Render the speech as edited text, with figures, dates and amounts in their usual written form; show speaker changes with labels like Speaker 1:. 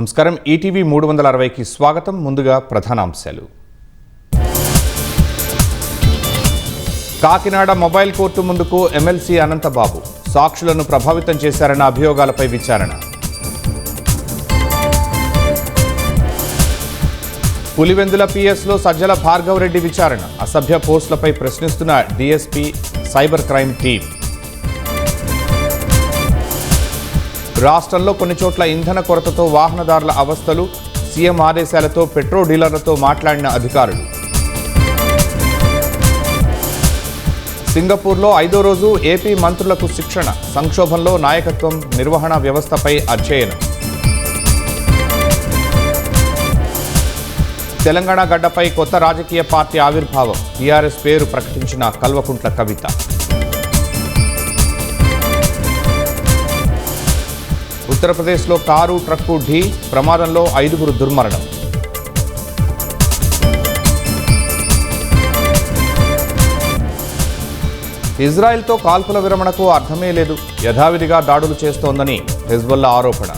Speaker 1: నమస్కారం. ఈటీవీ 360కి స్వాగతం. ముందుగా ప్రధానాంశాలు. కాకినాడ మొబైల్ కోర్టు ముందుకు ఎమ్మెల్సీ అనంతబాబు. సాక్షులను ప్రభావితం చేశారన్న అభియోగాలపై విచారణ. పులివెందుల పిఎస్లో సజ్జల భార్గవరెడ్డి విచారణ. అసభ్య పోస్టులపై ప్రశ్నిస్తున్న డీఎస్పీ సైబర్ క్రైమ్ టీం. రాష్ట్రంలో కొన్ని చోట్ల ఇంధన కొరతతో వాహనదారుల అవస్థలు. సీఎం ఆదేశాలతో పెట్రోల్ డీలర్లతో మాట్లాడిన అధికారులు. సింగపూర్లో 5వ రోజు ఏపీ మంత్రులకు శిక్షణ. సంక్షోభంలో నాయకత్వం, నిర్వహణ వ్యవస్థపై అధ్యయనం. తెలంగాణ గడ్డపై కొత్త రాజకీయ పార్టీ ఆవిర్భావం. టీఆర్ఎస్ పేరు ప్రకటించిన కల్వకుంట్ల కవిత. ఉత్తరప్రదేశ్లో కారు ట్రక్కు ఢీ. ప్రమాదంలో 5గురు దుర్మరణం. ఇజ్రాయెల్తో కాల్పుల విరమణకు అర్థమే లేదు. యథావిధిగా దాడులు చేస్తోందని హెజ్బుల్లా ఆరోపణ.